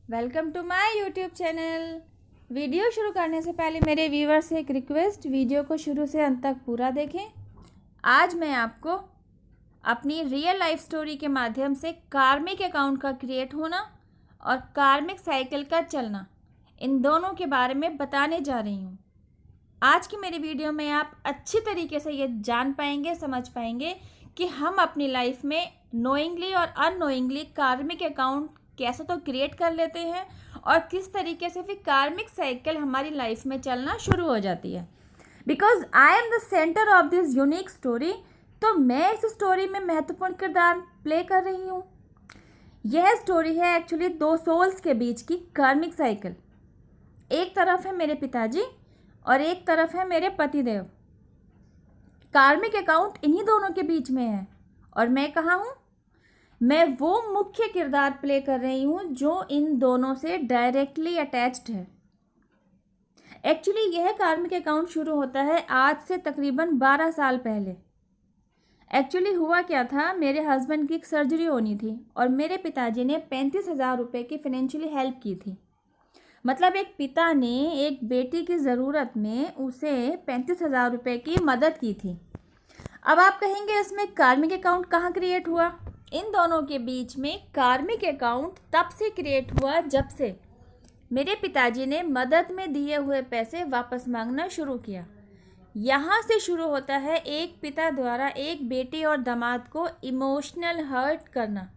Welcome to my YouTube channel. Video शुरू करने से पहले मेरे व्यूअर्स से एक रिक्वेस्ट, वीडियो को शुरू से अंत तक पूरा देखें। आज मैं आपको अपनी रियल लाइफ स्टोरी के माध्यम से कार्मिक अकाउंट का क्रिएट होना और कार्मिक साइकिल का चलना, इन दोनों के बारे में बताने जा रही हूँ। आज की मेरी वीडियो में आप अच्छी तरीके से ये जान पाएंगे, समझ पाएंगे कि हम अपनी लाइफ में नोइंगली और अननोइंगली कार्मिक अकाउंट कैसे तो क्रिएट कर लेते हैं और किस तरीके से फिर कार्मिक साइकिल हमारी लाइफ में चलना शुरू हो जाती है। Because I am the centre of this unique story, तो मैं इस स्टोरी में महत्वपूर्ण किरदार प्ले कर रही हूँ। यह स्टोरी है एक्चुअली दो सोल्स के बीच की कार्मिक साइकिल। एक तरफ है मेरे पिताजी और एक तरफ है मेरे पतिदेव। कार्मिक अकाउंट इन्हीं दोनों के बीच में है और मैं कहाँ हूँ? मैं वो मुख्य किरदार प्ले कर रही हूँ जो इन दोनों से डायरेक्टली अटैच्ड है। एक्चुअली यह कार्मिक अकाउंट शुरू होता है आज से तकरीबन 12 साल पहले। एक्चुअली हुआ क्या था, मेरे हस्बैंड की एक सर्जरी होनी थी और मेरे पिताजी ने 35,000 रुपये की फाइनेंशियली हेल्प की थी। मतलब एक पिता ने एक बेटी की ज़रूरत में उसे 35,000 रुपये की मदद की थी। अब आप कहेंगे इसमें कार्मिक अकाउंट कहाँ क्रिएट हुआ? इन दोनों के बीच में कार्मिक अकाउंट तब से क्रिएट हुआ जब से मेरे पिताजी ने मदद में दिए हुए पैसे वापस मांगना शुरू किया। यहाँ से शुरू होता है एक पिता द्वारा एक बेटी और दामाद को इमोशनल हर्ट करना।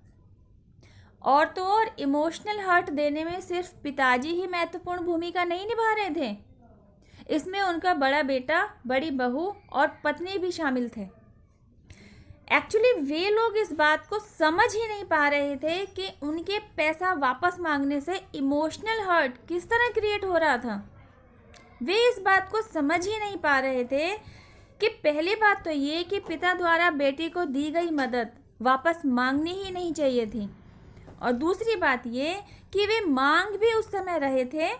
और तो और इमोशनल हर्ट देने में सिर्फ पिताजी ही महत्वपूर्ण भूमिका नहीं निभा रहे थे, इसमें उनका बड़ा बेटा, बड़ी बहू और पत्नी भी शामिल थे। एक्चुअली वे लोग इस बात को समझ ही नहीं पा रहे थे कि उनके पैसा वापस मांगने से इमोशनल हर्ट किस तरह क्रिएट हो रहा था। वे इस बात को समझ ही नहीं पा रहे थे कि पहली बात तो ये कि पिता द्वारा बेटी को दी गई मदद वापस मांगनी ही नहीं चाहिए थी, और दूसरी बात ये कि वे मांग भी उस समय रहे थे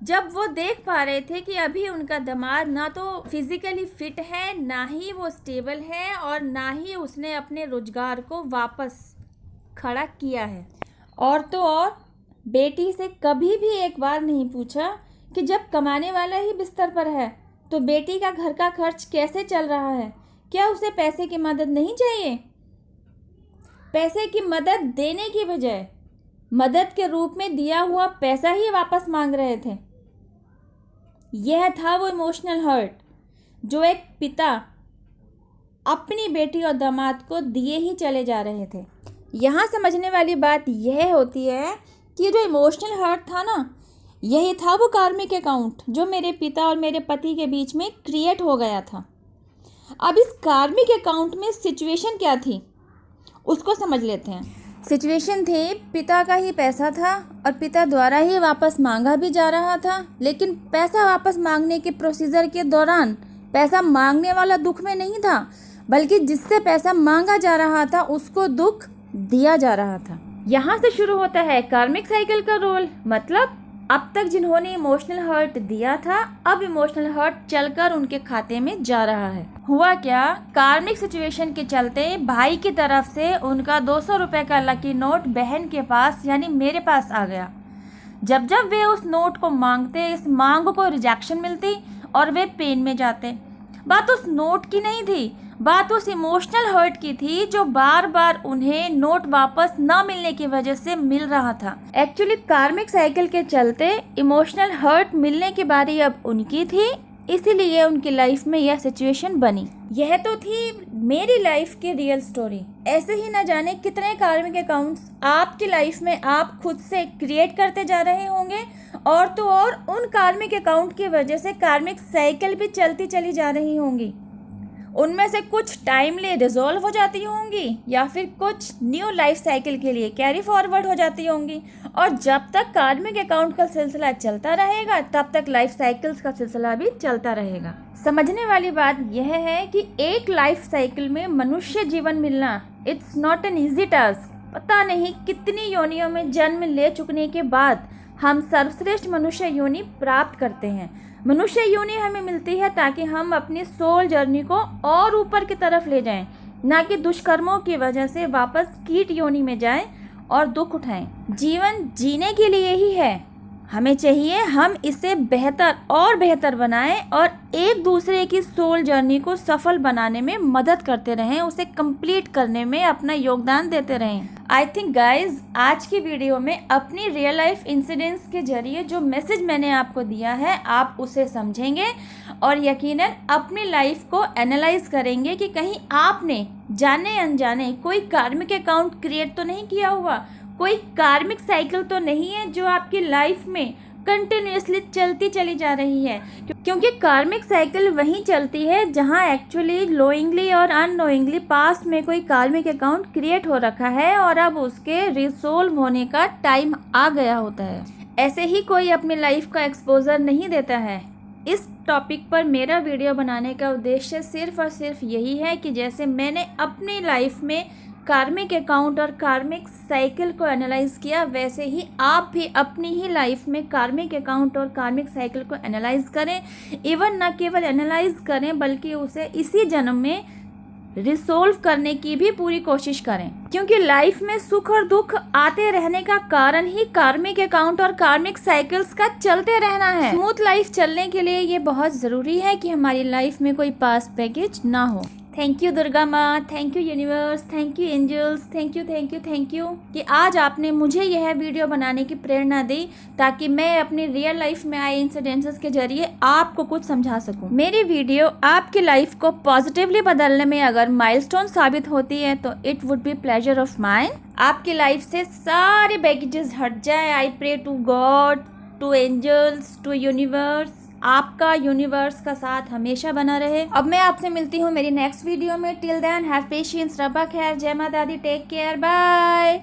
जब वो देख पा रहे थे कि अभी उनका दामाद ना तो फिजिकली फिट है, ना ही वो स्टेबल है और ना ही उसने अपने रोजगार को वापस खड़ा किया है। और तो और बेटी से कभी भी एक बार नहीं पूछा कि जब कमाने वाला ही बिस्तर पर है तो बेटी का घर का खर्च कैसे चल रहा है, क्या उसे पैसे की मदद नहीं चाहिए? पैसे की मदद देने की बजाय मदद के रूप में दिया हुआ पैसा ही वापस मांग रहे थे। यह था वो इमोशनल हर्ट जो एक पिता अपनी बेटी और दामाद को दिए ही चले जा रहे थे। यहाँ समझने वाली बात यह होती है कि जो इमोशनल हर्ट था ना, यही था वो कार्मिक अकाउंट जो मेरे पिता और मेरे पति के बीच में क्रिएट हो गया था। अब इस कार्मिक अकाउंट में सिचुएशन क्या थी उसको समझ लेते हैं। सिचुएशन थी, पिता का ही पैसा था और पिता द्वारा ही वापस मांगा भी जा रहा था, लेकिन पैसा वापस मांगने के प्रोसीजर के दौरान पैसा मांगने वाला दुख में नहीं था, बल्कि जिससे पैसा मांगा जा रहा था उसको दुख दिया जा रहा था। यहाँ से शुरू होता है कार्मिक साइकिल का रोल। मतलब अब तक जिन्होंने इमोशनल हर्ट दिया था, अब इमोशनल हर्ट चलकर उनके खाते में जा रहा है। हुआ क्या, कार्मिक सिचुएशन के चलते भाई की तरफ से उनका 200 रुपए का लकी नोट बहन के पास यानी मेरे पास आ गया। जब जब वे उस नोट को मांगते, इस मांग को रिजेक्शन मिलती और वे पेन में जाते। बात उस नोट की नहीं थी, बात उस इमोशनल हर्ट की थी जो बार बार उन्हें नोट वापस ना मिलने की वजह से मिल रहा था। एक्चुअली कार्मिक साइकिल के चलते इमोशनल हर्ट मिलने की बारी अब उनकी थी, इसीलिए उनकी लाइफ में यह सिचुएशन बनी। यह तो थी मेरी लाइफ की रियल स्टोरी। ऐसे ही न जाने कितने कार्मिक अकाउंट्स आपकी लाइफ में आप खुद से क्रिएट करते जा रहे होंगे, और तो और उन कार्मिक अकाउंट की वजह से कार्मिक साइकिल भी चलती चली जा रही होंगी। उनमें से कुछ टाइमली रिजॉल्व हो जाती होंगी या फिर कुछ न्यू लाइफ साइकिल के लिए कैरी फॉरवर्ड हो जाती होंगी। और जब तक कार्मिक अकाउंट का सिलसिला चलता रहेगा तब तक लाइफ साइकिल्स का सिलसिला भी चलता रहेगा। समझने वाली बात यह है कि एक लाइफ साइकिल में मनुष्य जीवन मिलना it's not an easy task. पता नहीं कितनी योनियों में जन्म ले चुकने के बाद हम सर्वश्रेष्ठ मनुष्य योनि प्राप्त करते हैं। मनुष्य योनि हमें मिलती है ताकि हम अपनी सोल जर्नी को और ऊपर की तरफ ले जाएं, ना कि दुष्कर्मों की वजह से वापस कीट योनि में जाएं और दुख उठाएं। जीवन जीने के लिए ही है, हमें चाहिए हम इसे बेहतर और बेहतर बनाएं और एक दूसरे की सोल जर्नी को सफल बनाने में मदद करते रहें, उसे कंप्लीट करने में अपना योगदान देते रहें। आई थिंक गाइज आज की वीडियो में अपनी रियल लाइफ इंसिडेंट्स के जरिए जो मैसेज मैंने आपको दिया है आप उसे समझेंगे और यकीनन अपनी लाइफ को एनालाइज करेंगे कि कहीं आपने जाने अनजाने कोई कार्मिक अकाउंट क्रिएट तो नहीं किया हुआ, कोई कार्मिक साइकिल तो नहीं है जो आपकी लाइफ में कंटिन्यूसली चलती चली जा रही है। क्योंकि कार्मिक साइकिल वहीं चलती है जहां एक्चुअली नोइंगली और अननोइंगली पास्ट में कोई कार्मिक अकाउंट क्रिएट हो रखा है और अब उसके रिसोल्व होने का टाइम आ गया होता है। ऐसे ही कोई अपनी लाइफ का एक्सपोजर नहीं देता है। इस टॉपिक पर मेरा वीडियो बनाने का उद्देश्य सिर्फ और सिर्फ यही है कि जैसे मैंने अपनी लाइफ में कार्मिक अकाउंट और कार्मिक साइकिल को एनालाइज किया, वैसे ही आप भी अपनी ही लाइफ में कार्मिक अकाउंट और कार्मिक साइकिल को एनालाइज करें। इवन न केवल एनालाइज करें बल्कि उसे इसी जन्म में रिसोल्व करने की भी पूरी कोशिश करें, क्योंकि लाइफ में सुख और दुख आते रहने का कारण ही कार्मिक अकाउंट और कार्मिक साइकिल्स का चलते रहना है। स्मूथ लाइफ चलने के लिए ये बहुत ज़रूरी है कि हमारी लाइफ में कोई पास्ट बैगेज ना हो। Thank you Durga Maa, thank you universe, thank you angels, thank you कि आज आपने मुझे यह वीडियो बनाने की प्रेरणा दी ताकि मैं अपनी रियल लाइफ में आए इंसिडेंसेस के जरिए आपको कुछ समझा सकूं। मेरी वीडियो आपकी लाइफ को पॉजिटिवली बदलने में अगर माइलस्टोन साबित होती है तो it would be pleasure of mine. आपकी लाइफ से सारे बैगेजेस हट जाए। I pray to God, to angels, to universe, आपका यूनिवर्स का साथ हमेशा बना रहे। अब मैं आपसे मिलती हूँ मेरी नेक्स्ट वीडियो में। टिल देन हैव पेशेंस, रब्बा खैर, जय माता दी, टेक केयर, बाय।